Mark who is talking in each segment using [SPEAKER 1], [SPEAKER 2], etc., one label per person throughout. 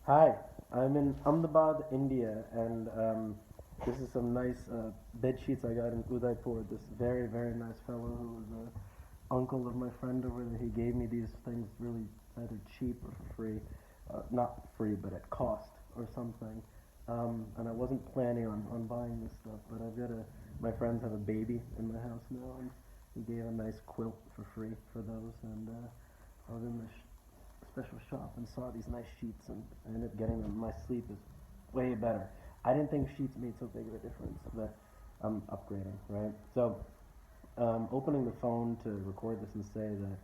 [SPEAKER 1] Hi, I'm in Ahmedabad, India, and this is some nice bed sheets I got in Udaipur. This very, very nice fellow who was a uncle of my friend over there. He gave me these things really either cheap or for free, not free, but at cost or something. And I wasn't planning on buying this stuff, but my friends have a baby in my house now, and he gave a nice quilt for free for those, and I was in the special shop and saw these nice sheets, and I ended up getting them. My sleep is way better. I didn't think sheets made so big of a difference, but I'm upgrading, right? So, opening the phone to record this and say that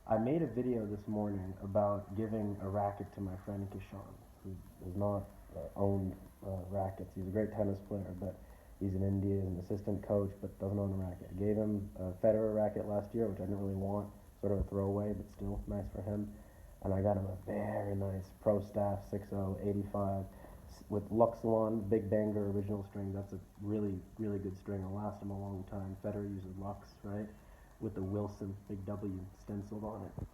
[SPEAKER 1] I made a video this morning about giving a racket to my friend Kishan, who does not own rackets. He's a great tennis player, but he's in India, he's an assistant coach, but doesn't own a racket. I gave him a Federer racket last year, which I didn't really want, sort of a throwaway, but still nice for him. And I got him a very nice Pro Staff 6085 with Luxilon Big Banger original string. That's a really, really good string. It'll last him a long time. Federer uses Lux, right? With the Wilson Big W stenciled on it.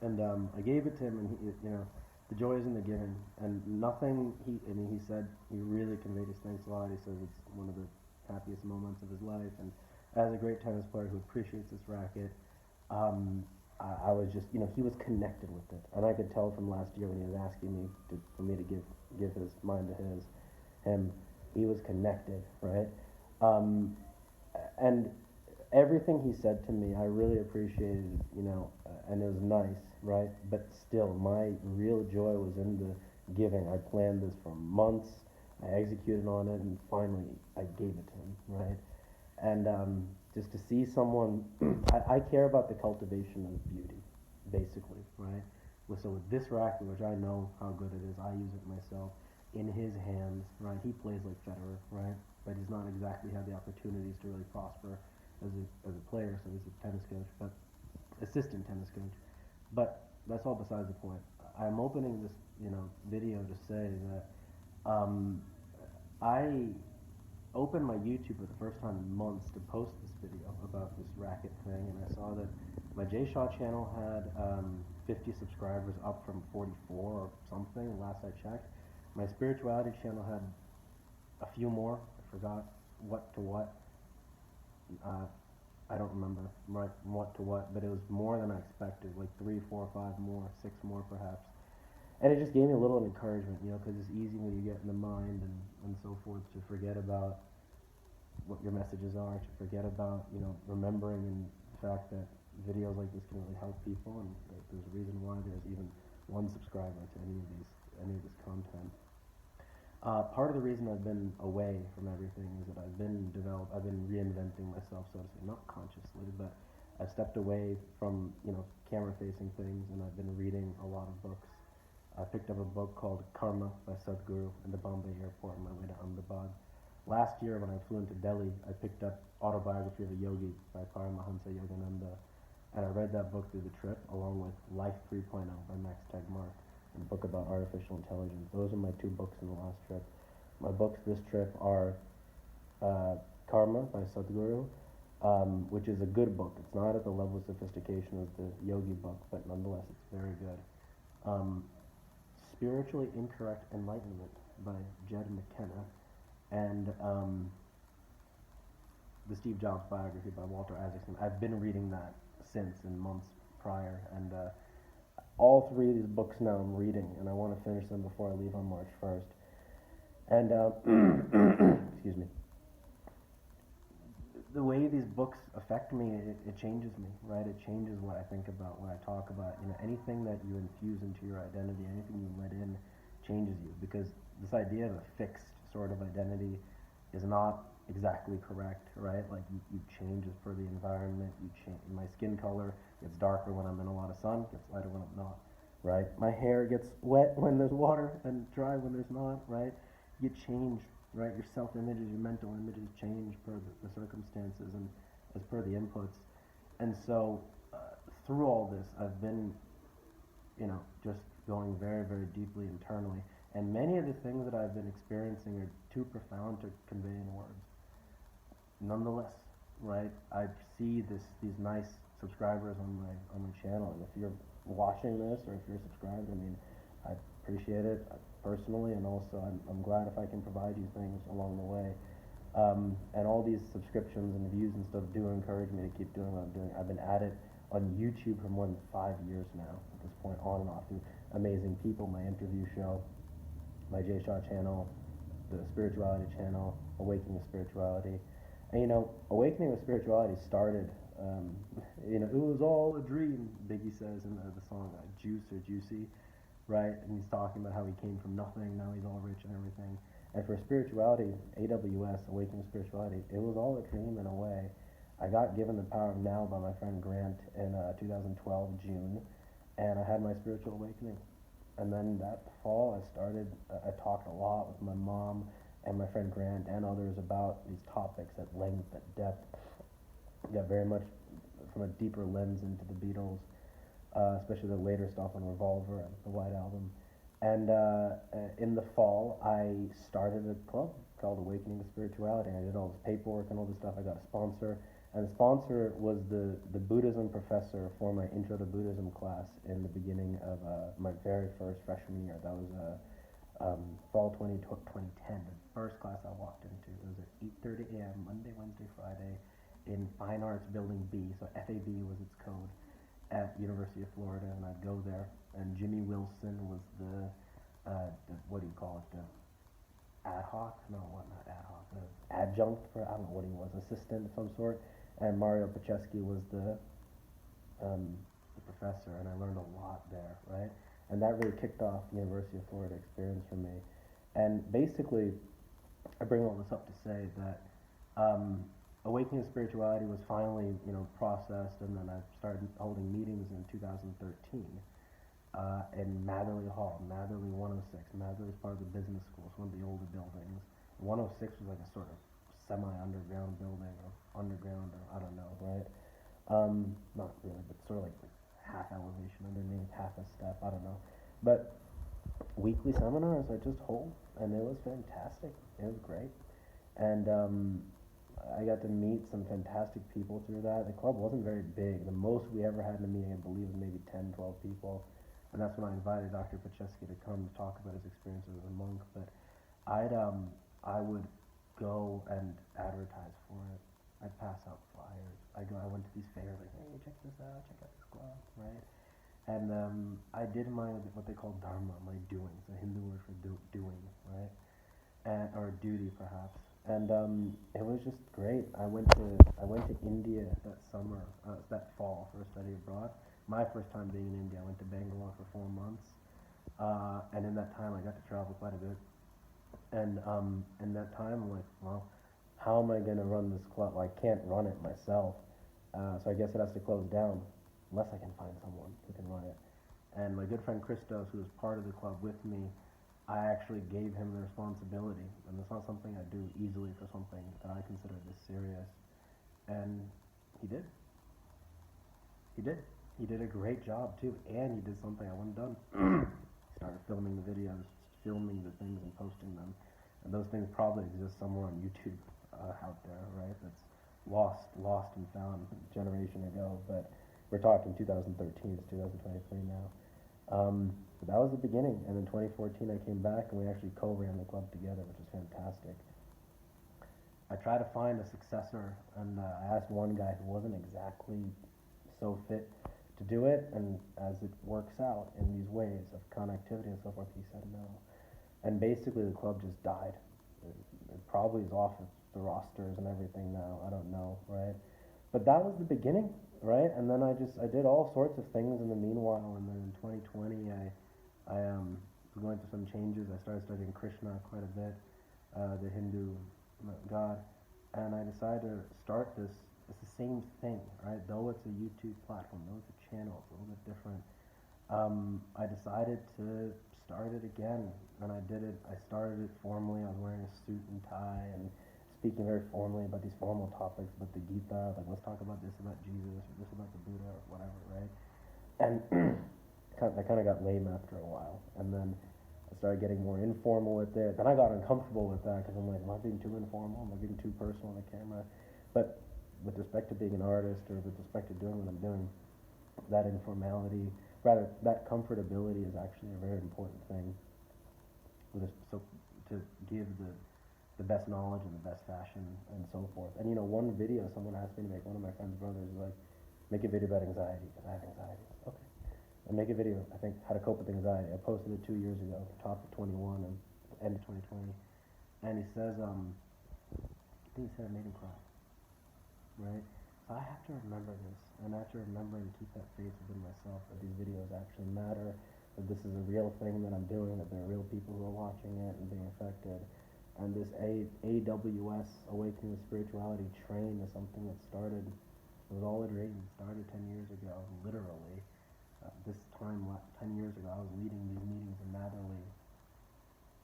[SPEAKER 1] And I gave it to him, and the joy is in the giving. And nothing. He said he really conveyed his thanks a lot. He says it's one of the happiest moments of his life. And as a great tennis player who appreciates this racket, I was just, he was connected with it, and I could tell from last year when he was asking me for me to give his mind to him, he was connected, right? Um, and everything he said to me, I really appreciated, and it was nice, right? But still, my real joy was in the giving. I planned this for months. I executed on it, and finally, I gave it to him, right? And just to see someone, I care about the cultivation of beauty, basically, right? So with this racket, which I know how good it is, I use it myself. In his hands, right? He plays like Federer, right? But he's not exactly had the opportunities to really prosper as a player. So he's a tennis coach, but assistant tennis coach. But that's all besides the point. I'm opening this, video to say that um, I opened my YouTube for the first time in months to post this video about this racket thing, and I saw that my J Shaw channel had 50 subscribers, up from 44 or something last I checked. My spirituality channel had a few more. I forgot what to what. Uh, I don't remember right from what to what, but it was more than I expected. Like three, four, five more, six more perhaps. And it just gave me a little encouragement, because it's easy when you get in the mind and so forth to forget about what your messages are, to forget about, remembering and the fact that videos like this can really help people, and that there's a reason why there's even one subscriber to any of this content. Part of the reason I've been away from everything is that I've been reinventing myself, so to say, not consciously, but I've stepped away from, camera facing things, and I've been reading a lot of books. I picked up a book called Karma by Sadhguru in the Bombay airport on my way to Ahmedabad. Last year, when I flew into Delhi, I picked up Autobiography of a Yogi by Paramahansa Yogananda, and I read that book through the trip, along with Life 3.0 by Max Tegmark, and a book about artificial intelligence. Those are my two books in the last trip. My books this trip are uh, Karma by Sadhguru, which is a good book. It's not at the level of sophistication of the Yogi book, but nonetheless, it's very good. Um, Spiritually Incorrect Enlightenment by Jed McKenna, and the Steve Jobs biography by Walter Isaacson. I've been reading that since in months prior, and all three of these books now I'm reading, and I want to finish them before I leave on March 1st. And excuse me, the way these books affect me, it changes me, right? It changes what I think about, what I talk about. Anything that you infuse into your identity, anything you let in, changes you. Because this idea of a fixed sort of identity is not exactly correct, right? Like you change as per the environment. You change. My skin color gets darker when I'm in a lot of sun, gets lighter when I'm not, right? My hair gets wet when there's water and dry when there's not, right? You change, right? Your self-images, your mental images change per the circumstances and as per the inputs. And so, through all this, I've been, just going very, very deeply internally. And many of the things that I've been experiencing are too profound to convey in words. Nonetheless, right? I see these nice subscribers on my channel, and if you're watching this or if you're subscribed, I appreciate it personally, and also I'm glad if I can provide you things along the way. And all these subscriptions and views and stuff do encourage me to keep doing what I'm doing. I've been at it on YouTube for more than 5 years now at this point, on and off through amazing people, my interview show, my Jay Shaw channel, the spirituality channel, Awakening with Spirituality. And Awakening with Spirituality started, it was all a dream, Biggie says in the song Juice or Juicy, right? And he's talking about how he came from nothing, now he's all rich and everything. And for spirituality, AWS, Awakening with Spirituality, it was all a dream in a way. I got given the power of now by my friend Grant in 2012, June, and I had my spiritual awakening. And then that fall, I talked a lot with my mom and my friend Grant and others about these topics at length, at depth. Got very much from a deeper lens into the Beatles, especially the later stuff on Revolver and the White Album. And in the fall, I started a club called Awakening to Spirituality. I did all this paperwork and all this stuff. I got a sponsor. And the sponsor was the Buddhism professor for my Intro to Buddhism class in the beginning of my very first freshman year. That was fall 2010, the first class I walked into. It was at 8:30 a.m., Monday, Wednesday, Friday, in Fine Arts Building B. So FAB was its code at University of Florida, and I'd go there. And Jimmy Wilson was the what do you call it, the ad hoc? No, what, not ad hoc, the adjunct for, I don't know what he was, assistant of some sort. And Mario Pacheski was the professor, and I learned a lot there, right? And that really kicked off the University of Florida experience for me. And basically, I bring all this up to say that Awakening to Spirituality was finally, processed, and then I started holding meetings in 2013 in Matherly Hall, Matherly 106. Matherly is part of the business school, it's one of the older buildings. 106 was like a sort of semi-underground building, or underground, or I don't know, right? Not really, but sort of like half elevation underneath, half a step, I don't know. But weekly seminars I just hold, and it was fantastic. It was great. And I got to meet some fantastic people through that. The club wasn't very big. The most we ever had in a meeting, I believe, was maybe 10, 12 people. And that's when I invited Dr. Pacheski to come to talk about his experiences as a monk. But I would go and advertise for it. I'd pass out flyers. I went to these fairs, like, hey, check this out, check out this club, right? And I did what they call dharma, my doings, a Hindu word for doing, right? Or duty, perhaps. And it was just great. I went to India that summer, that fall, for a study abroad. My first time being in India, I went to Bangalore for 4 months, and in that time I got to travel quite a bit. And in that time, I'm like, well, how am I going to run this club? Well, I can't run it myself, so I guess it has to close down, unless I can find someone who can run it. And my good friend Christos, who was part of the club with me, I actually gave him the responsibility, and it's not something I do easily for something that I consider this serious. And he did. He did. He did a great job too, and he did something I wouldn't have done. He started filming the videos, filming the things and posting them. And those things probably exist somewhere on YouTube out there, right? That's lost and found a generation ago. But we're talking 2013, it's 2023 now. But that was the beginning, and in 2014 I came back and we actually co-ran the club together, which is fantastic. I tried to find a successor, and I asked one guy who wasn't exactly so fit to do it, and as it works out in these ways of connectivity and so forth, he said no. And basically the club just died. It probably is off of the rosters and everything now, I don't know, right? But that was the beginning, right? And then I did all sorts of things in the meanwhile, and then in 2020 I was going through some changes. I started studying Krishna quite a bit, the Hindu god, and I decided to start this. It's the same thing, right? Though it's a YouTube platform, though it's a channel, it's a little bit different. I decided to start it again, and I did it. I started it formally. I was wearing a suit and tie and speaking very formally about these formal topics, about the Gita, like let's talk about this about Jesus, or this about the Buddha, or whatever, right? And I kind of got lame after a while, and then I started getting more informal with it. Then I got uncomfortable with that because I'm like, am I being too informal? Am I being too personal on the camera? But with respect to being an artist, or with respect to doing what I'm doing, that informality, rather, that comfortability is actually a very important thing with this, so to give the best knowledge and the best fashion and so forth. And one video someone asked me to make, one of my friend's brothers was like, make a video about anxiety because I have anxiety. Okay. And make a video, I think, how to cope with anxiety. I posted it 2 years ago, top of 21 and end of 2020. And he says, I think he said it made him cry, right? So I have to remember this, and I have to remember and keep that faith within myself that these videos actually matter, that this is a real thing that I'm doing, that there are real people who are watching it and being affected. And this AWS, Awakening to Spirituality train is something that started, it was all a dream, started 10 years ago, literally. This time, 10 years ago, I was leading these meetings in Matherly,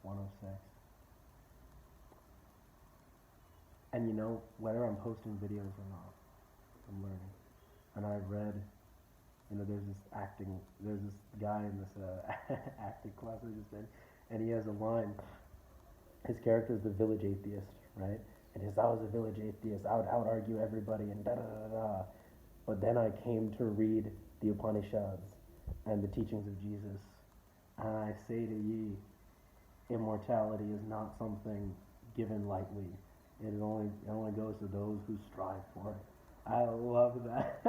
[SPEAKER 1] 106. And whether I'm posting videos or not, I'm learning. And I've read, there's this guy in this acting class I just did, and he has a line. His character is the village atheist, right? And I was a village atheist. I would out-argue everybody and da-da-da-da. But then I came to read the Upanishads and the teachings of Jesus. And I say to ye, immortality is not something given lightly. It only goes to those who strive for it. I love that.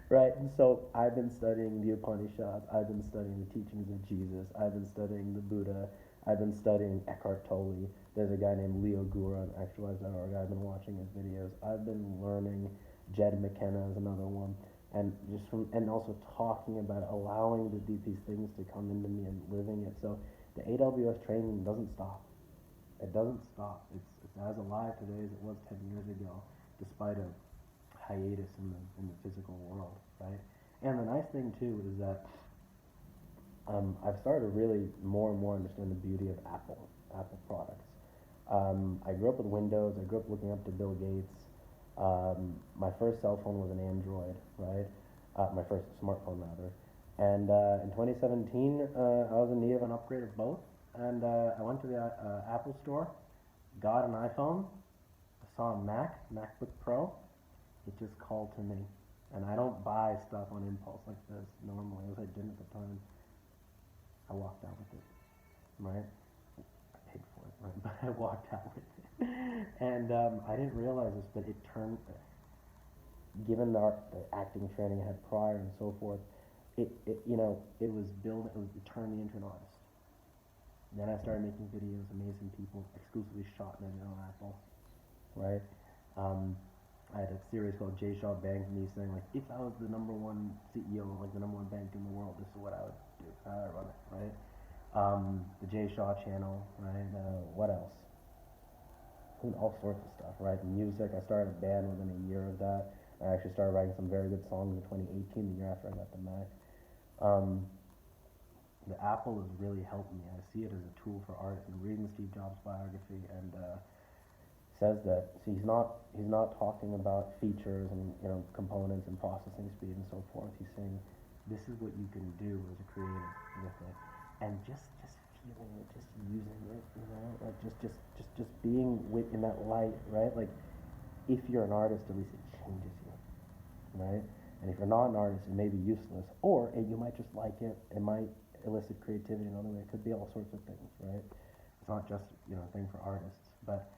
[SPEAKER 1] Right, and so I've been studying the Upanishads, I've been studying the teachings of Jesus, I've been studying the Buddha, I've been studying Eckhart Tolle. There's a guy named Leo Gura on Actualize.org. I've been watching his videos. I've been learning. Jed McKenna is another one, and also talking about allowing these things to come into me and living it. So the AWS training doesn't stop. It doesn't stop. It's as alive today as it was 10 years ago, despite a hiatus in the physical world, right? And the nice thing too is that I've started to really more and more understand the beauty of Apple products. I grew up with Windows. I grew up looking up to Bill Gates. My first cell phone was an Android, right? My first smartphone rather. And in 2017, I was in need of an upgrade of both. And I went to the Apple store, got an iPhone, I saw a MacBook Pro. It just called to me. And I don't buy stuff on impulse like this normally, as I didn't at the time. I walked out with it, right? I paid for it, right? But I walked out with it. And I didn't realize this, but it turned, given the acting training I had prior and so forth, it turned me into an artist. Then I started making videos, amazing people, exclusively shot in on Apple, right? I had a series called Jay Shaw Bank, me saying like, if I was the number one CEO of like the number one bank in the world, this is what I would do, how I run it, right? The Jay Shaw channel, right? What else? All sorts of stuff, right? Music, I started a band within a year of that. I actually started writing some very good songs in 2018, the year after I got the Mac. The Apple has really helped me. I see it as a tool for art. And reading Steve Jobs' biography and says that he's not talking about features and components and processing speed and so forth. He's saying this is what you can do as a creator with it, and just feeling it, just using it, like just being in that light, right? Like if you're an artist, at least it changes you, right? And if you're not an artist, it may be useless, or you might just like it. It might elicit creativity in another way. It could be all sorts of things, right? It's not just a thing for artists, but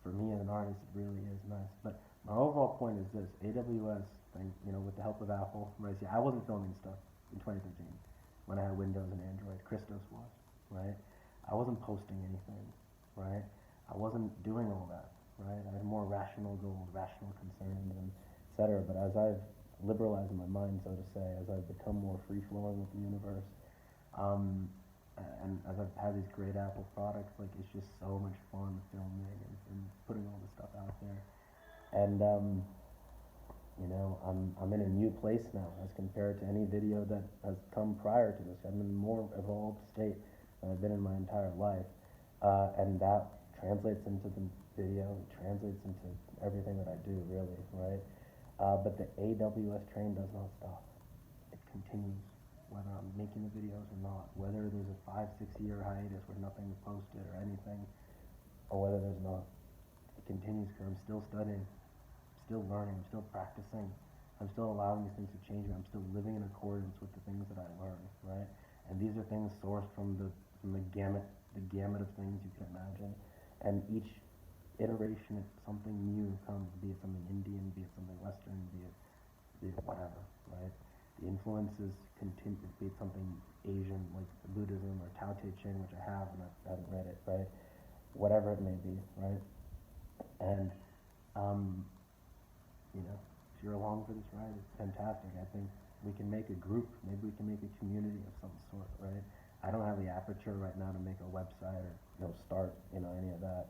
[SPEAKER 1] for me as an artist, it really is nice. But my overall point is this: AWS thing, with the help of Apple, right? See, I wasn't filming stuff in 2013 when I had Windows and Android. Christos was, right? I wasn't posting anything, right? I wasn't doing all that, right? I had more rational goals, rational concerns, and etc. But as I've liberalized my mind, so to say, as I've become more free-flowing with the universe, and as I've had these great Apple products, like it's just so much fun filming and putting all this stuff out there. And I'm in a new place now as compared to any video that has come prior to this. I'm in a more evolved state than I've been in my entire life, and that translates into the video, it translates into everything that I do, really, right? But the AWS train does not stop. It continues, whether I'm making the videos or not, whether there's a 5-6 year hiatus where nothing's posted or anything, or whether there's not. It continues because I'm still studying, still learning, I'm still practicing. I'm still allowing these things to change me. I'm still living in accordance with the things that I learn, right? And these are things sourced from the gamut of things you can imagine. And each iteration, it's something new comes, be it something Indian, be it something Western, be it whatever, right? The influences continue, be it something Asian like Buddhism or Tao Te Ching, which I have and I haven't read it, right? Whatever it may be, right? And um, you know, if you're along for this ride, it's fantastic. I think we can make a group, maybe we can make a community of some sort, right? I don't have the aperture right now to make a website or start any of that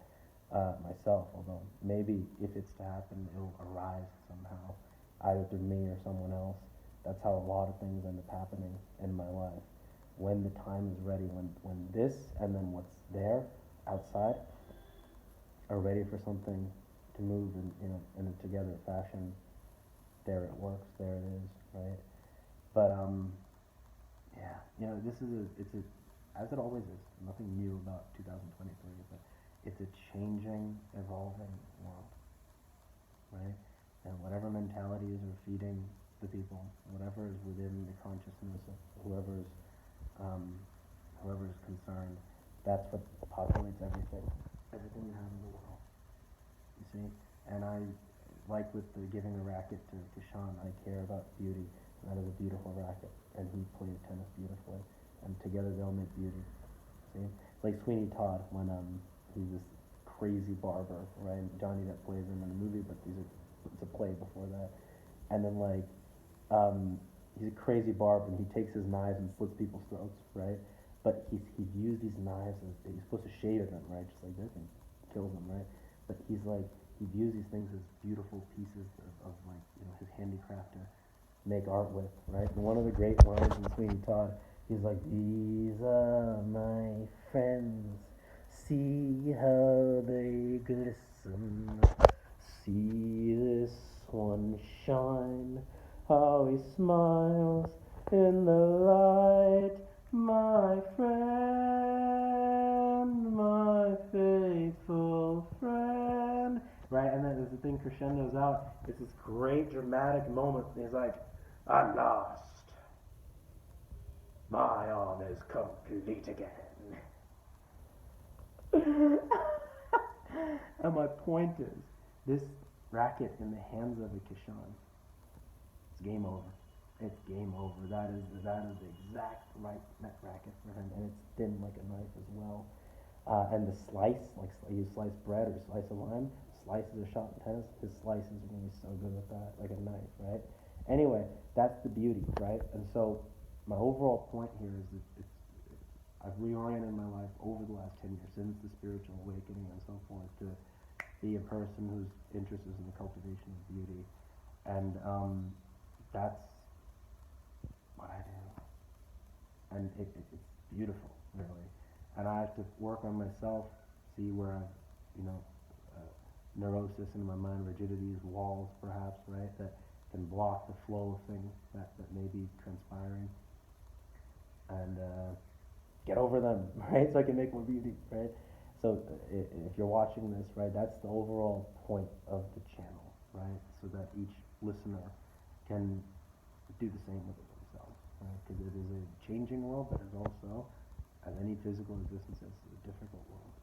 [SPEAKER 1] myself. Although maybe if it's to happen, it'll arise somehow, either through me or someone else. That's how a lot of things end up happening in my life. When the time is ready, when this and then what's there outside are ready for something to move in a together fashion, there it works, there it is, right? But yeah, this is as it always is, nothing new about 2023, but it's a changing, evolving world, right? And whatever mentalities are feeding the people, whatever is within the consciousness of um, whoever is concerned, that's what populates everything you have in the world. You see, and I like with the giving a racket to Kishan, I care about beauty. That is a beautiful racket, and he plays tennis beautifully, and together they'll make beauty. See, like Sweeney Todd when he's this crazy barber, right? Johnny Depp plays him in the movie, but it's a play before that, and then he's a crazy barber, and he takes his knives and slits people's throats, right? But he views these knives as he's supposed to shave them, right? Just like this and kills them, right? But he views these things as beautiful pieces of his handicraft to make art with, right? And one of the great lines in Sweeney Todd, he's like, "These are my friends, see how they glisten, see this one shine, how he smiles in the light, my friend, my faithful friend." Right, and then as the thing crescendos out, it's this great dramatic moment. He's like, "At last, my arm is complete again." And my point is, this racket in the hands of a Kishan, it's game over. It's game over. That is the exact right net racket for him, and it's thin like a knife as well. And the slice, like you slice bread or slice a lime, slices are shot in tennis. His slices are gonna be so good with that, like a knife, right? Anyway, that's the beauty, right? And so my overall point here is that I've reoriented my life over the last 10 years since the spiritual awakening and so forth to be a person whose interest is in the cultivation of beauty, and that's what I do, and it's beautiful, really. And I have to work on myself, see where I've, neurosis in my mind, rigidities, walls, perhaps, right, that can block the flow of things that may be transpiring, and get over them, right, so I can make more beauty, right? So if you're watching this, right, that's the overall point of the channel, right, so that each listener can do the same with it themselves, right, because it is a changing world, but it's also, as any physical existence, is a difficult world.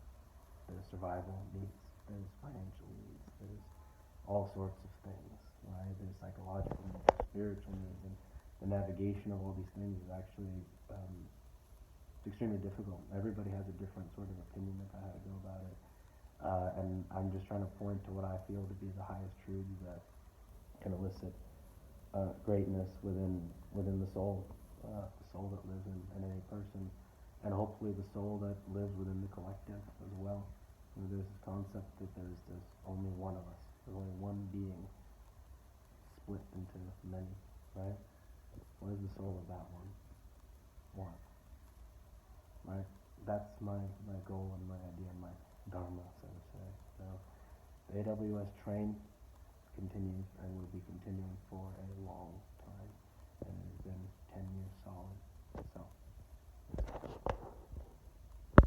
[SPEAKER 1] There's survival needs, there's financial needs, there's all sorts of things, right? There's psychological needs, spiritual needs, and the navigation of all these things is actually it's extremely difficult. Everybody has a different sort of opinion about how to go about it, and I'm just trying to point to what I feel to be the highest truths that can elicit greatness within the soul that lives in any person, and hopefully the soul that lives within the collective as well. There's this concept that there's only one of us. There's only one being split into many, right? What is the soul of that one? One, right? That's my goal and my idea and my dharma, so to say. So the AWS train continues and will be continuing for a long time, and it has been 10 years solid.